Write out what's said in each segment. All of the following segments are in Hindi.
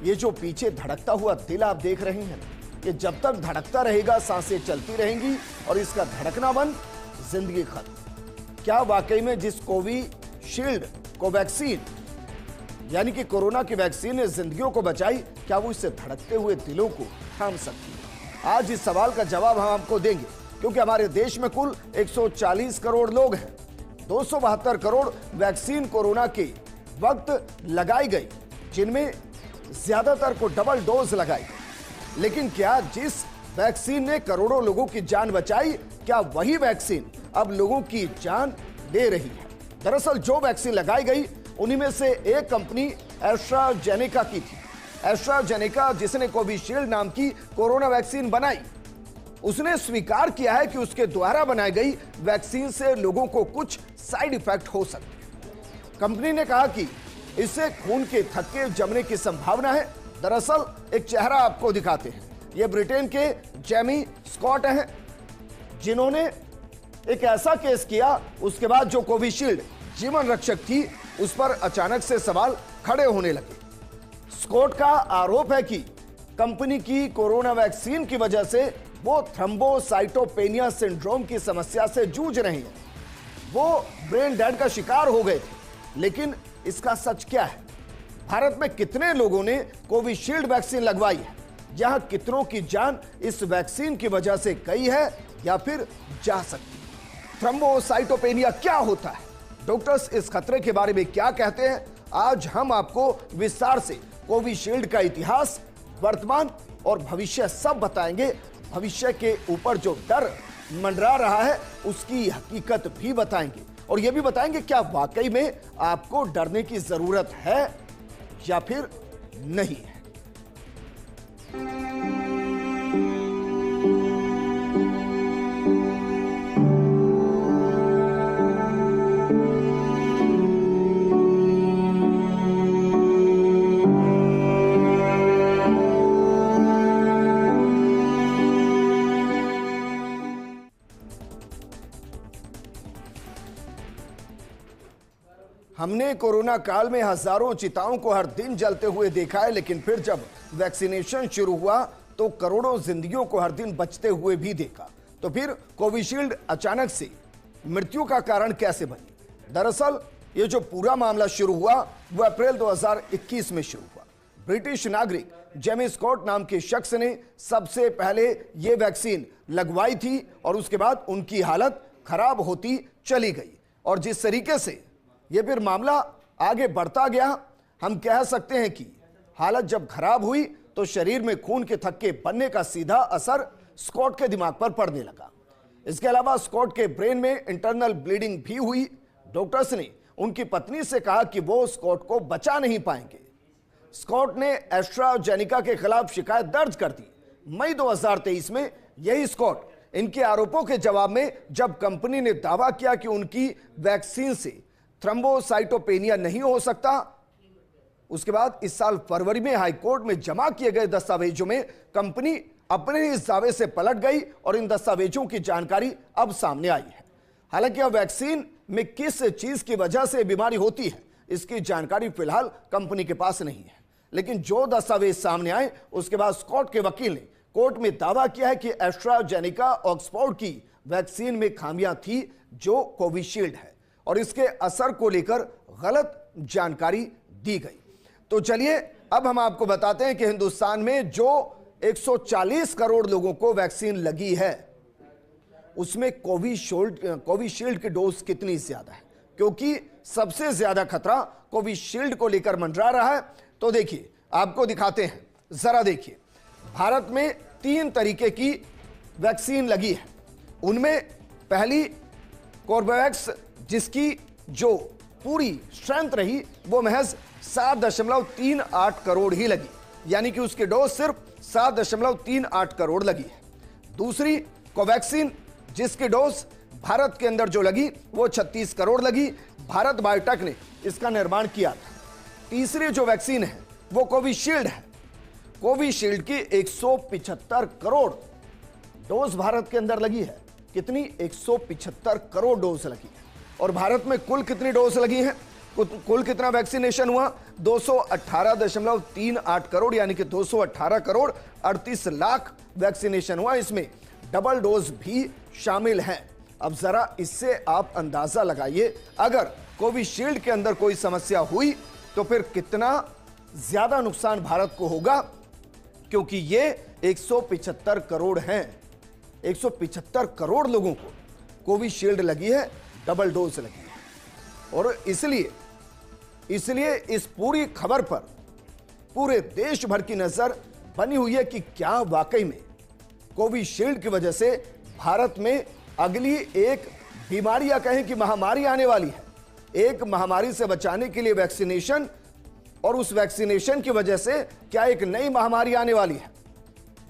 ये जो पीछे धड़कता हुआ दिल आप देख रहे हैं, ये जब तक धड़कता रहेगा सांसें चलती रहेंगी और इसका धड़कना बंद, जिंदगी खत्म। क्या वाकई में जिस कोविशील्ड कोवैक्सीन यानी कि कोरोना की वैक्सीन ने जिंदगियों को बचाई, क्या वो इससे धड़कते हुए दिलों को थाम सकती है? आज इस सवाल का जवाब हम आपको देंगे, क्योंकि हमारे देश में कुल 140 करोड़ लोग हैं। 272 करोड़ वैक्सीन कोरोना के वक्त लगाई गई, जिनमें ज्यादातर को डबल डोज लगाई। लेकिन क्या जिस वैक्सीन ने करोड़ों लोगों की जान बचाई, क्या वही वैक्सीन अब लोगों की जान ले रही है? दरअसल जो वैक्सीन लगाई गई उन्हीं में से एक कंपनी एस्ट्राजेनेका की थी। एस्ट्राजेनेका, जिसने कोविशील्ड नाम की कोरोना वैक्सीन बनाई, उसने स्वीकार किया है कि उसके द्वारा बनाई गई वैक्सीन से लोगों को कुछ साइड इफेक्ट हो सकते। कंपनी ने कहा कि इससे खून के थक्के जमने की संभावना है। दरअसल एक चेहरा आपको दिखाते हैं। यह ब्रिटेन के जेमी स्कॉट हैं, जिन्होंने एक ऐसा केस किया, उसके बाद जो कोविशील्ड जीवन रक्षक थी उस पर अचानक से सवाल खड़े होने लगे। स्कॉट का आरोप है कि कंपनी की कोरोना वैक्सीन की वजह से वो थ्रोम्बोसाइटोपेनिया सिंड्रोम की समस्या से जूझ रहे हैं। वो ब्रेन डेड का शिकार हो गए थे। लेकिन इसका सच क्या है? भारत में कितने लोगों ने कोविशील्ड वैक्सीन लगवाई है? यहां कितनों की जान इस वैक्सीन की वजह से गई है या फिर जा सकती है? थ्रोम्बोसाइटोपेनिया क्या होता है? डॉक्टर्स इस खतरे के बारे में क्या कहते हैं? आज हम आपको विस्तार से कोविशील्ड का इतिहास, वर्तमान और भविष्य सब बताएंगे। भविष्य के ऊपर जो डर मंडरा रहा है उसकी हकीकत भी बताएंगे, और यह भी बताएंगे क्या वाकई में आपको डरने की जरूरत है या फिर नहीं है। हमने कोरोना काल में हजारों चिताओं को हर दिन जलते हुए देखा है, लेकिन फिर जब वैक्सीनेशन शुरू हुआ तो करोड़ों जिंदगियों को हर दिन बचते हुए भी देखा। तो फिर कोविशील्ड अचानक से मृत्यु का कारण कैसे बनी? दरअसल ये जो पूरा मामला शुरू हुआ वो अप्रैल 2021 में शुरू हुआ। ब्रिटिश नागरिक जेमी स्कॉट नाम के शख्स ने सबसे पहले ये वैक्सीन लगवाई थी और उसके बाद उनकी हालत खराब होती चली गई, और जिस तरीके से ये फिर मामला आगे बढ़ता गया, हम कह सकते हैं कि हालत जब खराब हुई तो शरीर में खून के थक्के बनने का सीधा असर स्कॉट के दिमाग पर पड़ने लगा। इसके अलावा स्कॉट के ब्रेन में इंटरनल ब्लीडिंग भी हुई। डॉक्टर्स ने उनकी पत्नी से कहा कि वो स्कॉट को बचा नहीं पाएंगे। स्कॉट ने एस्ट्राजेनेका के खिलाफ शिकायत दर्ज कर दी। मई 2023 में यही स्कॉट इनके आरोपों के जवाब में जब कंपनी ने दावा किया कि उनकी वैक्सीन से थ्रोम्बोसाइटोपेनिया नहीं हो सकता, उसके बाद इस साल फरवरी में हाईकोर्ट में जमा किए गए दस्तावेजों में कंपनी अपने इस दावे से पलट गई और इन दस्तावेजों की जानकारी अब सामने आई है। हालांकि अब वैक्सीन में किस चीज की वजह से बीमारी होती है इसकी जानकारी फिलहाल कंपनी के पास नहीं है, लेकिन जो दस्तावेज सामने आए उसके बाद स्कॉट के वकील ने कोर्ट में दावा किया है कि एस्ट्राजेनेका ऑक्सफोर्ड की वैक्सीन में खामियां थी जो कोविशील्ड है, और इसके असर को लेकर गलत जानकारी दी गई। तो चलिए अब हम आपको बताते हैं कि हिंदुस्तान में जो 140 करोड़ लोगों को वैक्सीन लगी है उसमें कोविशील्ड की डोज कितनी ज्यादा है, क्योंकि सबसे ज्यादा खतरा कोविशील्ड को लेकर मंडरा रहा है। तो देखिए आपको दिखाते हैं, जरा देखिए। भारत में 3 तरीके की वैक्सीन लगी है। उनमें पहली कोर्बेवैक्स, जिसकी जो पूरी स्ट्रेंथ रही वो महज 7.38 करोड़ ही लगी, यानी कि उसकी डोज सिर्फ 7.38 करोड़ लगी है। दूसरी कोवैक्सीन, जिसकी डोज भारत के अंदर जो लगी वो 36 करोड़ लगी। भारत बायोटेक ने इसका निर्माण किया था। तीसरी जो वैक्सीन है वो कोविशील्ड है। कोविशील्ड की 175 करोड़ डोज भारत के अंदर लगी है। कितनी? 175 करोड़ डोज लगी है। और भारत में कुल कितनी डोज लगी है? कुल कितना वैक्सीनेशन हुआ? 218.38 करोड़, यानी कि 218 करोड़ 38 लाख वैक्सीनेशन हुआ। इसमें डबल डोज भी शामिल हैं। अब जरा इससे आप अंदाजा लगाइए, अगर कोविशील्ड के अंदर कोई समस्या हुई तो फिर कितना ज्यादा नुकसान भारत को होगा, क्योंकि ये 175 करोड़ हैं। 175 करोड़ लोगों को कोविशील्ड लगी है, डबल डोज लगी है। और इसलिए इस पूरी खबर पर पूरे देश भर की नजर बनी हुई है कि क्या वाकई में कोविशील्ड की वजह से भारत में अगली एक बीमारी या कहें कि महामारी आने वाली है। एक महामारी से बचाने के लिए वैक्सीनेशन, और उस वैक्सीनेशन की वजह से क्या एक नई महामारी आने वाली है।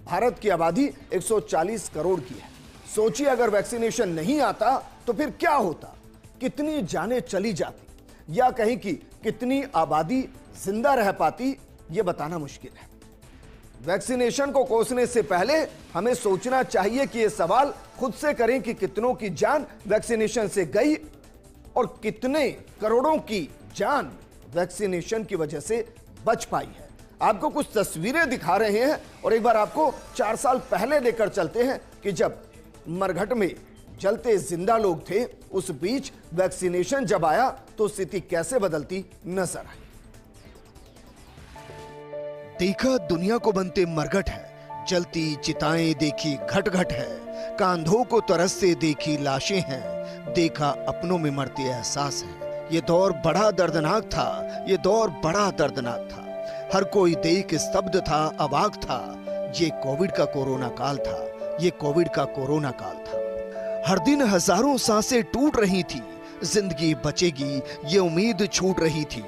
भारत की आबादी 140 करोड़ की है। सोचिए अगर वैक्सीनेशन नहीं आता तो फिर क्या होता, कितनी जानें चली जाती, या कहीं कि कितनी आबादी जिंदा रह पाती, यह बताना मुश्किल है। वैक्सीनेशन को कोसने से पहले हमें सोचना चाहिए कि यह सवाल खुद से करें कि कितनों की जान वैक्सीनेशन से गई और कितने करोड़ों की जान वैक्सीनेशन की वजह से बच पाई है। आपको कुछ तस्वीरें दिखा रहे हैं और एक बार आपको 4 साल पहले लेकर चलते हैं कि जब मरघट में जलते जिंदा लोग थे, उस बीच वैक्सीनेशन जब आया तो स्थिति कैसे बदलती नजर आई। देखा दुनिया को बनते मरघट है, जलती चिताएं देखी घट घट है, कांधों को तरसते देखी लाशें हैं, देखा अपनों में मरते एहसास है। ये दौर बड़ा दर्दनाक था, ये दौर बड़ा दर्दनाक था। हर कोई देख स्तब्ध था, अवाक था। ये कोविड का कोरोना काल था, ये कोविड का कोरोना काल था। हर दिन हजारों सांसें टूट रही थी, जिंदगी बचेगी ये उम्मीद छूट रही थी।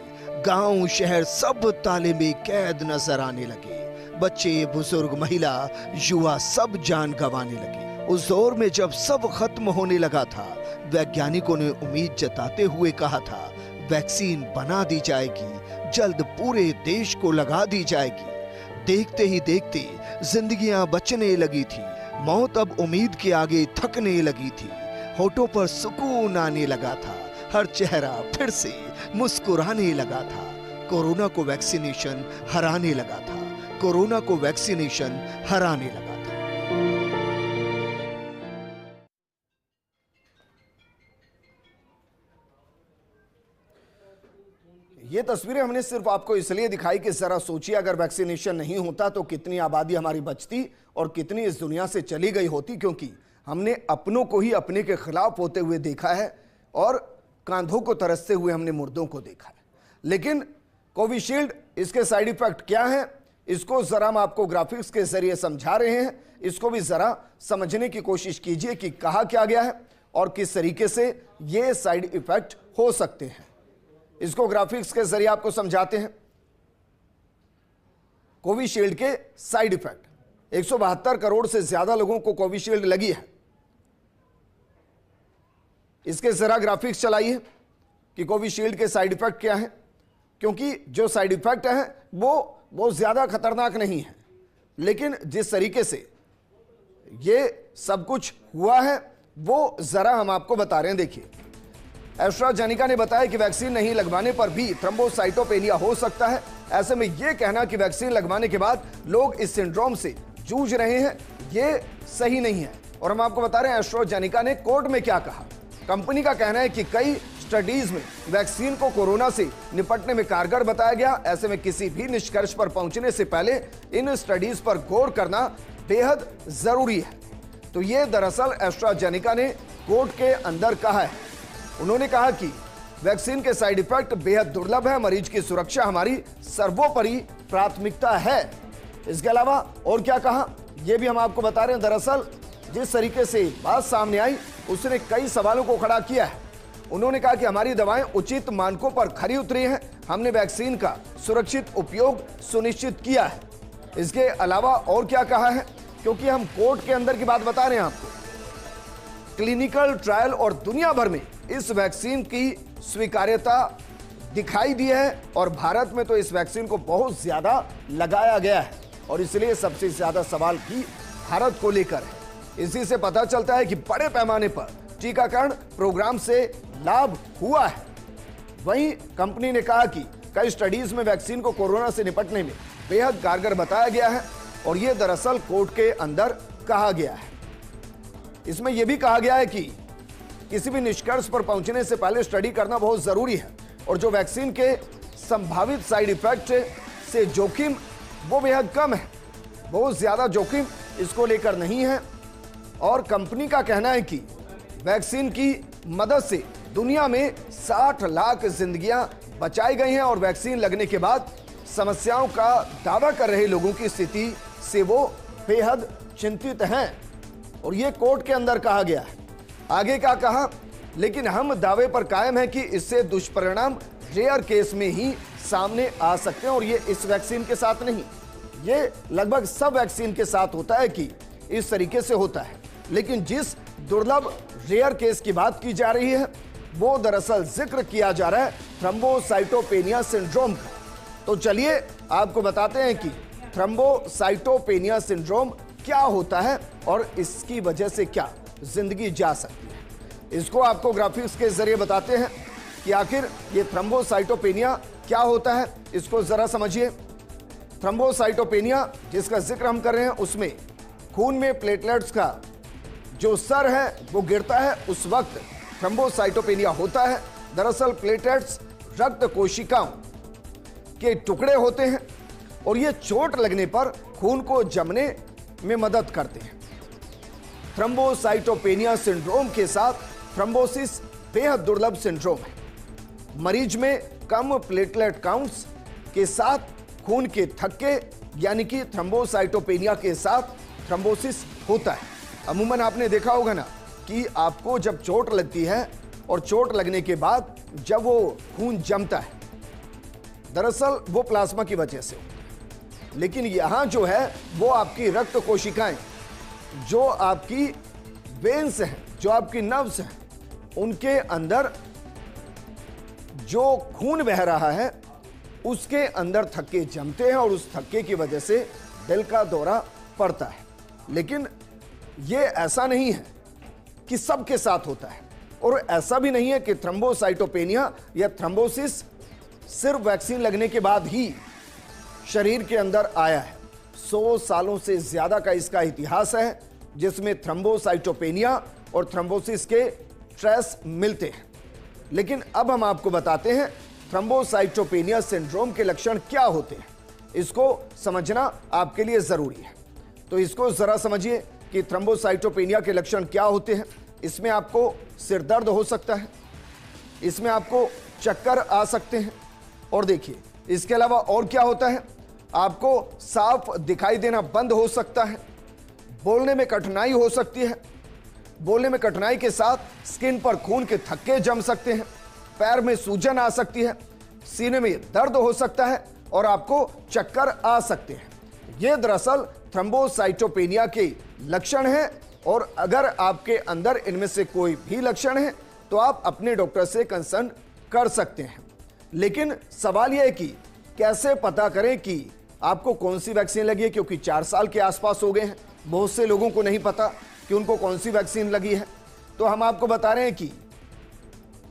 गांव शहर सब ताले में कैद नजर आने लगे। बच्चे बुजुर्ग महिला युवा सब जान गंवाने लगे। उस दौर में जब सब खत्म होने लगा था, वैज्ञानिकों ने उम्मीद जताते हुए कहा था, वैक्सीन बना दी जाएगी, जल्द पूरे देश को लगा दी जाएगी। देखते ही देखते जिंदगियां बचने लगी थी। मौत अब उम्मीद के आगे थकने लगी थी। होठों पर सुकून आने लगा था, हर चेहरा फिर से मुस्कुराने लगा था। कोरोना को वैक्सीनेशन हराने लगा था, कोरोना को वैक्सीनेशन हराने लगा था। ये तस्वीरें हमने सिर्फ आपको इसलिए दिखाई कि जरा सोचिए अगर वैक्सीनेशन नहीं होता तो कितनी आबादी हमारी बचती और कितनी इस दुनिया से चली गई होती, क्योंकि हमने अपनों को ही अपने के खिलाफ होते हुए देखा है और कांधों को तरसते हुए हमने मुर्दों को देखा है। लेकिन कोविशील्ड, इसके साइड इफेक्ट क्या हैं, इसको जरा हम आपको ग्राफिक्स के जरिए समझा रहे हैं। इसको भी जरा समझने की कोशिश कीजिए कि कहा क्या गया है और किस तरीके से ये साइड इफेक्ट हो सकते हैं। इसको ग्राफिक्स के जरिए आपको समझाते हैं। कोविशील्ड के साइड इफेक्ट, 172 करोड़ से ज्यादा लोगों को कोविशील्ड लगी है। इसके जरा ग्राफिक्स चलाइए कि कोविशील्ड के साइड इफेक्ट क्या है, क्योंकि जो साइड इफेक्ट है वो बहुत ज्यादा खतरनाक नहीं है, लेकिन जिस तरीके से ये सब कुछ हुआ है वो जरा हम आपको बता रहे हैं। देखिए, एस्ट्राजेनेका ने बताया कि वैक्सीन नहीं लगवाने पर भी थ्रोम्बोसाइटोपेनिया हो सकता है। ऐसे में यह कहना कि वैक्सीन लगवाने के बाद लोग इस सिंड्रोम से जूझ रहे हैं, यह सही नहीं है। और हम आपको बता रहे हैं एस्ट्राजेनेका ने कोर्ट में क्या कहा। कंपनी का कहना है कि कई स्टडीज में वैक्सीन को कोरोना से निपटने में कारगर बताया गया। ऐसे में किसी भी निष्कर्ष पर पहुंचने से पहले इन स्टडीज पर गौर करना बेहद जरूरी है। तो यह दरअसल एस्ट्राजेनेका ने कोर्ट के अंदर कहा है। उन्होंने कहा कि वैक्सीन के साइड इफेक्ट बेहद दुर्लभ है, मरीज की सुरक्षा हमारी सर्वोपरि प्राथमिकता है। इसके अलावा और क्या कहा यह भी हम आपको बता रहे हैं। दरअसल जिस तरीके से बात सामने आई उसने कई सवालों को खड़ा किया है। उन्होंने कहा कि हमारी दवाएं उचित मानकों पर खरी उतरी हैं, हमने वैक्सीन का सुरक्षित उपयोग सुनिश्चित किया है। इसके अलावा और क्या कहा है, क्योंकि हम कोर्ट के अंदर की बात बता रहे हैं आपको, क्लिनिकल ट्रायल और दुनिया भर में इस वैक्सीन की स्वीकार्यता दिखाई दी है और भारत में तो इस वैक्सीन को बहुत ज्यादा लगाया गया है और इसलिए सबसे ज्यादा सवाल भी भारत को लेकर है। इसी से पता चलता है कि बड़े पैमाने पर टीकाकरण प्रोग्राम से लाभ हुआ है। वहीं कंपनी ने कहा कि कई स्टडीज में वैक्सीन को कोरोना से निपटने में बेहद कारगर बताया गया है और यह दरअसल कोर्ट के अंदर कहा गया है। इसमें यह भी कहा गया है कि किसी भी निष्कर्ष पर पहुंचने से पहले स्टडी करना बहुत जरूरी है और जो वैक्सीन के संभावित साइड इफेक्ट से जोखिम वो बेहद कम है, बहुत ज्यादा जोखिम इसको लेकर नहीं है। और कंपनी का कहना है कि वैक्सीन की मदद से दुनिया में 60 लाख जिंदगियां बचाई गई हैं और वैक्सीन लगने के बाद समस्याओं का दावा कर रहे लोगों की स्थिति से वो बेहद चिंतित हैं और ये कोर्ट के अंदर कहा गया है। आगे क्या कहा, लेकिन हम दावे पर कायम है कि इससे दुष्परिणाम रेयर केस में ही सामने आ सकते हैं और ये इस वैक्सीन के साथ नहीं, ये लगभग सब वैक्सीन के साथ होता है कि इस तरीके से होता है। लेकिन जिस दुर्लभ रेयर केस की बात की जा रही है वो दरअसल जिक्र किया जा रहा है थ्रोम्बोसाइटोपेनिया सिंड्रोम का। तो चलिए आपको बताते हैं कि थ्रोम्बोसाइटोपेनिया सिंड्रोम क्या होता है और इसकी वजह से क्या जिंदगी जा सकती है। इसको आपको ग्राफिक्स के जरिए बताते हैं कि आखिर ये थ्रोम्बोसाइटोपेनिया क्या होता है, इसको जरा समझिए। थ्रोम्बोसाइटोपेनिया जिसका जिक्र हम कर रहे हैं उसमें खून में प्लेटलेट्स का जो स्तर है वो गिरता है, उस वक्त थ्रोम्बोसाइटोपेनिया होता है। दरअसल प्लेटलेट्स रक्त कोशिकाओं के टुकड़े होते हैं और ये चोट लगने पर खून को जमने में मदद करते हैं। थ्रोम्बोसाइटोपेनिया सिंड्रोम के साथ थ्रोम्बोसिस बेहद दुर्लभ सिंड्रोम है। मरीज में कम प्लेटलेट काउंट्स के साथ खून के थक्के यानी कि थ्रोम्बोसाइटोपेनिया के साथ थ्रोम्बोसिस होता है। अमूमन आपने देखा होगा ना कि आपको जब चोट लगती है और चोट लगने के बाद जब वो खून जमता है दरअसल वो प्लाज्मा की वजह से होता है, लेकिन यहां जो है वो आपकी रक्त कोशिकाएं, जो आपकी वेन्स हैं, जो आपकी नर्व्स हैं, उनके अंदर जो खून बह रहा है उसके अंदर थक्के जमते हैं और उस थक्के की वजह से दिल का दौरा पड़ता है। लेकिन ये ऐसा नहीं है कि सबके साथ होता है और ऐसा भी नहीं है कि थ्रोम्बोसाइटोपेनिया या थ्रोम्बोसिस सिर्फ वैक्सीन लगने के बाद ही शरीर के अंदर आया है। 100 सालों से ज्यादा का इसका इतिहास है जिसमें थ्रोम्बोसाइटोपेनिया और थ्रोम्बोसिस के ट्रेस मिलते हैं। लेकिन अब हम आपको बताते हैं थ्रोम्बोसाइटोपेनिया सिंड्रोम के लक्षण क्या होते हैं, इसको समझना आपके लिए जरूरी है। तो इसको जरा समझिए कि थ्रोम्बोसाइटोपेनिया के लक्षण क्या होते हैं। इसमें आपको सिर दर्द हो सकता है, इसमें आपको चक्कर आ सकते हैं और देखिए इसके अलावा और क्या होता है, आपको साफ दिखाई देना बंद हो सकता है, बोलने में कठिनाई हो सकती है, बोलने में कठिनाई के साथ स्किन पर खून के थक्के जम सकते हैं, पैर में सूजन आ सकती है, सीने में दर्द हो सकता है और आपको चक्कर आ सकते हैं। ये दरअसल थ्रोम्बोसाइटोपेनिया के लक्षण हैं और अगर आपके अंदर इनमें से कोई भी लक्षण है तो आप अपने डॉक्टर से कंसल्ट कर सकते हैं। लेकिन सवाल यह है कि कैसे पता करें कि आपको कौन सी वैक्सीन लगी है, क्योंकि 4 साल के आसपास हो गए हैं, बहुत से लोगों को नहीं पता कि उनको कौन सी वैक्सीन लगी है। तो हम आपको बता रहे हैं कि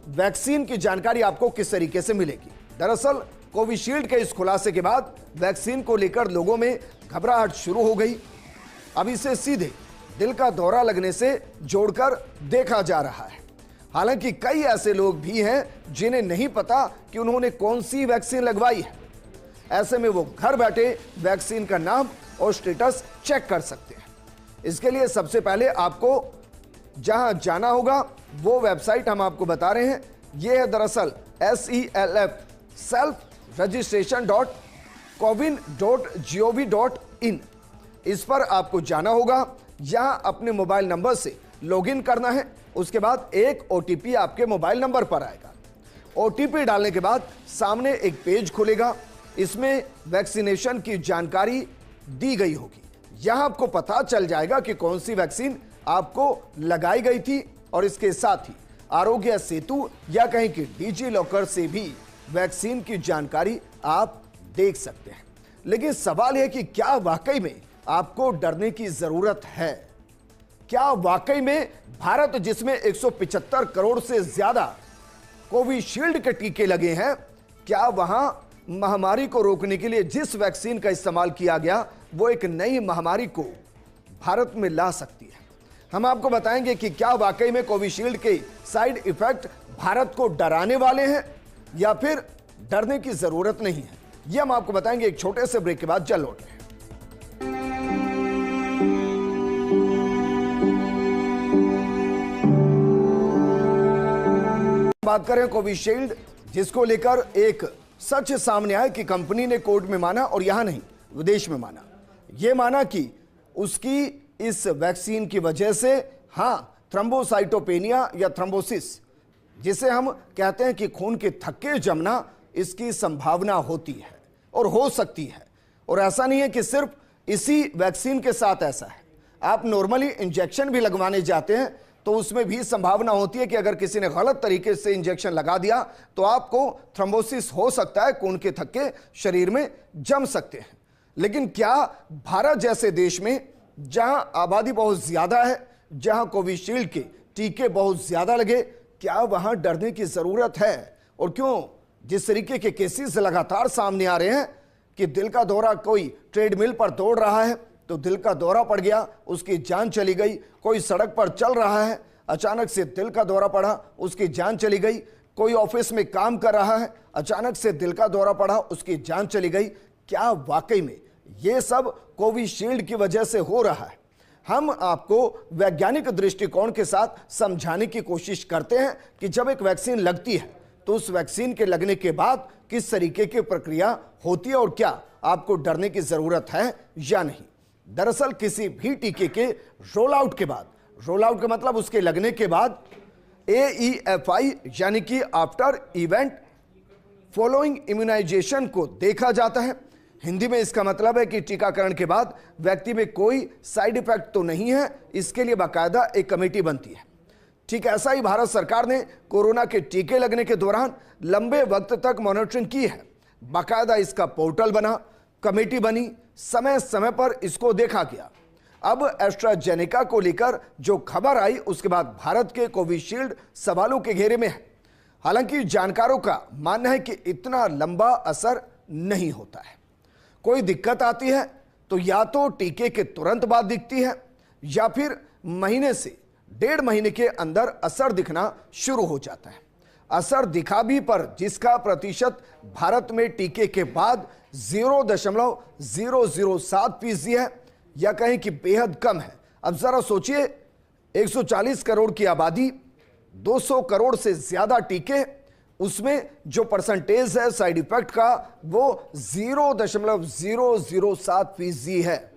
वैक्सीन की जानकारी आपको किस तरीके से मिलेगी। दरअसल कोविशील्ड के इस खुलासे के बाद वैक्सीन को लेकर लोगों में घबराहट शुरू हो गई। अब इसे सीधे दिल का दौरा लगने से जोड़कर देखा जा रहा है। हालांकि कई ऐसे लोग भी हैं जिन्हें नहीं पता कि उन्होंने कौन सी वैक्सीन लगवाई है। ऐसे में वो घर बैठे वैक्सीन का नाम और स्टेटस चेक कर सकते हैं। इसके लिए सबसे पहले आपको जहां जाना होगा वो वेबसाइट हम आपको बता रहे हैं। यह है दरअसल self-registration.cowin.gov.in। इस पर आपको जाना होगा, यहां अपने मोबाइल नंबर से लॉगिन करना है। उसके बाद एक ओटीपी आपके मोबाइल नंबर पर आएगा। ओटीपी डालने के बाद सामने एक पेज खुलेगा, इसमें वैक्सीनेशन की जानकारी दी गई होगी। यहां आपको पता चल जाएगा कि कौन सी वैक्सीन आपको लगाई गई थी और इसके साथ ही आरोग्य सेतु या कहीं की डिजी लॉकर से भी वैक्सीन की जानकारी आप देख सकते हैं। लेकिन सवाल यह कि क्या वाकई में आपको डरने की जरूरत है? क्या वाकई में भारत जिसमें 175 करोड़ से ज्यादा कोविशील्ड के टीके लगे हैं, क्या वहां महामारी को रोकने के लिए जिस वैक्सीन का इस्तेमाल किया गया वो एक नई महामारी को भारत में ला सकती है? हम आपको बताएंगे कि क्या वाकई में कोविशील्ड के साइड इफेक्ट भारत को डराने वाले हैं या फिर डरने की जरूरत नहीं है। यह हम आपको बताएंगे एक छोटे से ब्रेक के बाद। जल्द लौट रहे हैं। बात करें कोविशील्ड, जिसको लेकर एक सच सामने आया कि कंपनी ने कोर्ट में माना, और यहां नहीं विदेश में माना। यह माना कि उसकी इस वैक्सीन की वजह से थ्रोम्बोसाइटोपेनिया या थ्रोम्बोसिस, जिसे हम कहते हैं कि खून के थक्के जमना, इसकी संभावना होती है और हो सकती है। और ऐसा नहीं है कि सिर्फ इसी वैक्सीन के साथ ऐसा है, आप नॉर्मली इंजेक्शन भी लगवाने जाते हैं तो उसमें भी संभावना होती है कि अगर किसी ने गलत तरीके से इंजेक्शन लगा दिया तो आपको थ्रोम्बोसिस हो सकता है, खून के थक्के शरीर में जम सकते हैं। लेकिन क्या भारत जैसे देश में जहां आबादी बहुत ज्यादा है, जहां कोविशील्ड के टीके बहुत ज्यादा लगे, क्या वहां डरने की जरूरत है? और क्यों जिस तरीके के केसेस लगातार सामने आ रहे हैं कि दिल का दौरा, कोई ट्रेडमिल पर दौड़ रहा है तो दिल का दौरा पड़ गया, उसकी जान चली गई। कोई सड़क पर चल रहा है, अचानक से दिल का दौरा पड़ा, उसकी जान चली गई। कोई ऑफिस में काम कर रहा है, अचानक से दिल का दौरा पड़ा, उसकी जान चली गई। क्या वाकई में ये सब कोविशील्ड की वजह से हो रहा है? हम आपको वैज्ञानिक दृष्टिकोण के साथ समझाने की कोशिश करते हैं कि जब एक वैक्सीन लगती है तो उस वैक्सीन के लगने के बाद किस तरीके की प्रक्रिया होती है और क्या आपको डरने की जरूरत है या नहीं। दरअसल किसी भी टीके के रोल आउट के बाद, रोल आउट का मतलब उसके लगने के बाद, AEFI यानी कि आफ्टर इवेंट फॉलोइंग इम्यूनाइजेशन को देखा जाता है। हिंदी में इसका मतलब है कि टीकाकरण के बाद व्यक्ति में कोई साइड इफेक्ट तो नहीं है, इसके लिए बाकायदा एक कमेटी बनती है। ठीक ऐसा ही भारत सरकार ने कोरोना के टीके लगने के दौरान लंबे वक्त तक मॉनिटरिंग की है। बाकायदा इसका पोर्टल बना, कमेटी बनी, समय समय पर इसको देखा गया। अब एस्ट्राजेनेका को लेकर जो खबर आई उसके बाद भारत के कोविशील्ड सवालों के घेरे में है। हालांकि जानकारों का मानना है कि इतना लंबा असर नहीं होता है। कोई दिक्कत आती है तो या तो टीके के तुरंत बाद दिखती है या फिर महीने से 1.5 महीने के अंदर असर दिखना शुरू हो जाता है। असर दिखा भी, पर जिसका प्रतिशत भारत में टीके के बाद 0.007% है, या कहें कि बेहद कम है। अब जरा सोचिए, 140 करोड़ की आबादी, 200 करोड़ से ज्यादा टीके, उसमें जो परसेंटेज है साइड इफेक्ट का वो 0.007% है,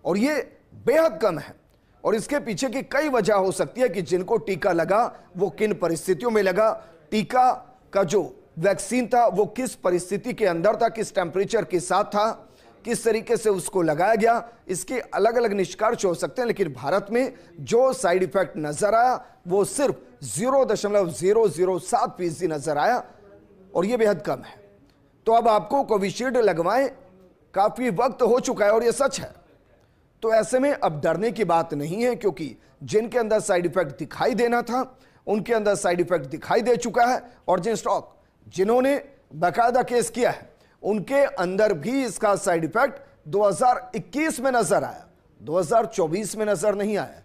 और ये बेहद कम है। और इसके पीछे की कई वजह हो सकती है कि जिनको टीका लगा वो किन परिस्थितियों में लगा, टीका का जो वैक्सीन था वो किस परिस्थिति के अंदर था, किस टेम्परेचर के साथ था, किस तरीके से उसको लगाया गया, इसके अलग अलग निष्कर्ष हो सकते हैं। लेकिन भारत में जो साइड इफेक्ट नजर आया वो सिर्फ 0.007% नजर आया, और ये बेहद कम है। तो अब आपको कोविशील्ड लगवाएं, काफी वक्त हो चुका है और ये सच है। तो ऐसे में अब डरने की बात नहीं है, क्योंकि जिनके अंदर साइड इफेक्ट दिखाई देना था उनके अंदर साइड इफेक्ट दिखाई दे चुका है, और जिन्होंने बाकायदा केस किया है उनके अंदर भी इसका साइड इफेक्ट 2021 में नजर आया, 2024 में नजर नहीं आया।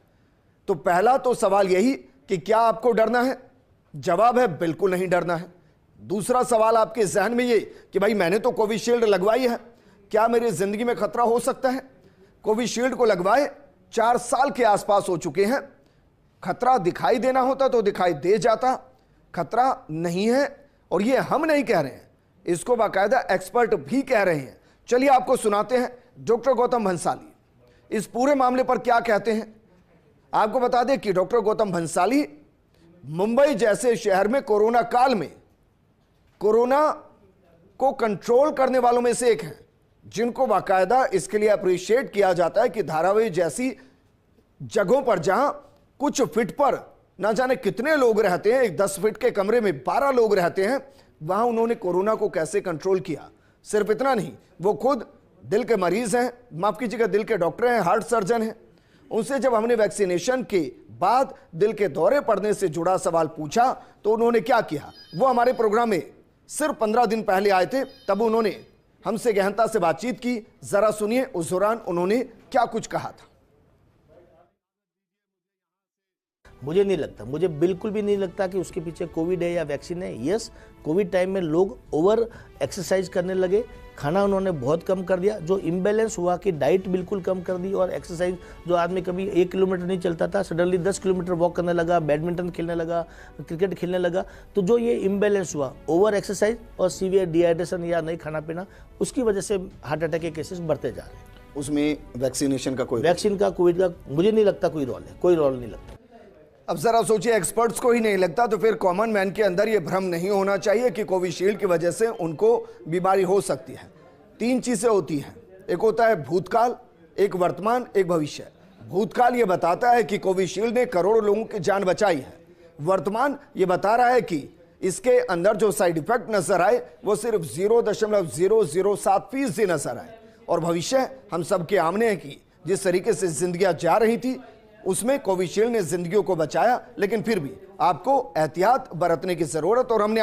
तो पहला तो सवाल यही कि क्या आपको डरना है? जवाब है बिल्कुल नहीं डरना है। दूसरा सवाल आपके जहन में ये कि भाई मैंने तो कोविशील्ड लगवाई है, क्या मेरी जिंदगी में खतरा हो सकता है? कोविशील्ड को लगवाए 4 साल के आसपास हो चुके हैं। खतरा दिखाई देना होता तो दिखाई दे जाता, खतरा नहीं है। और ये हम नहीं कह रहे हैं, इसको बाकायदा एक्सपर्ट भी कह रहे हैं। चलिए आपको सुनाते हैं डॉक्टर गौतम भंसाली इस पूरे मामले पर क्या कहते हैं। आपको बता दें कि डॉक्टर गौतम भंसाली मुंबई जैसे शहर में कोरोना काल में कोरोना को कंट्रोल करने वालों में से एक हैं, जिनको बाकायदा इसके लिए अप्रिशिएट किया जाता है कि धारावी जैसी जगहों पर जहां कुछ फीट पर ना जाने कितने लोग रहते हैं, एक 10 फीट के कमरे में 12 लोग रहते हैं, वहां उन्होंने कोरोना को कैसे कंट्रोल किया। सिर्फ इतना नहीं, वो खुद दिल के मरीज हैं, माफ कीजिएगा दिल के डॉक्टर हैं, हार्ट सर्जन हैं, उनसे जब हमने वैक्सीनेशन के बाद दिल के दौरे पड़ने से जुड़ा सवाल पूछा तो उन्होंने क्या किया। वो हमारे प्रोग्राम में सिर्फ 15 दिन पहले आए थे, तब उन्होंने हमसे गहनता से बातचीत की। जरा सुनिए उस दौरान उन्होंने क्या कुछ कहा था। मुझे नहीं लगता, मुझे बिल्कुल भी नहीं लगता कि उसके पीछे कोविड है या वैक्सीन है। यस, कोविड टाइम में लोग ओवर एक्सरसाइज करने लगे, खाना उन्होंने बहुत कम कर दिया, जो इम्बैलेंस हुआ कि डाइट बिल्कुल कम कर दी और एक्सरसाइज जो आदमी कभी 1 किलोमीटर नहीं चलता था सडनली 10 किलोमीटर वॉक करने लगा, बैडमिंटन खेलने लगा, क्रिकेट खेलने लगा। तो जो ये इम्बैलेंस हुआ, ओवर एक्सरसाइज और सीवियर डिहाइड्रेशन या नहीं खाना पीना, उसकी वजह से हार्ट अटैक के केसेस बढ़ते जा रहे हैं। उसमें वैक्सीनेशन का वैक्सीन का कोविड का मुझे नहीं लगता कोई रोल है, कोई रोल नहीं लगता। अब जरा सोचिए, एक्सपर्ट्स को ही नहीं लगता तो फिर कॉमन मैन के अंदर यह भ्रम नहीं होना चाहिए कि कोविशील्ड की वजह से उनको बीमारी हो सकती है। 3 चीजें होती हैं, एक होता है भूतकाल, एक वर्तमान, एक भविष्य। भूतकाल ये बताता है कि कोविशील्ड ने करोड़ों लोगों की जान बचाई है। वर्तमान ये बता रहा है कि इसके अंदर जो साइड इफेक्ट नजर आए वो सिर्फ 0.007% नजर आए। और भविष्य हम सबके आमने है कि जिस तरीके से जिंदगियां जा रही थी उसमें कोविशील्ड ने जिंदगियों को बचाया, लेकिन फिर भी आपको एहतियात बरतने की जरूरत। और हमने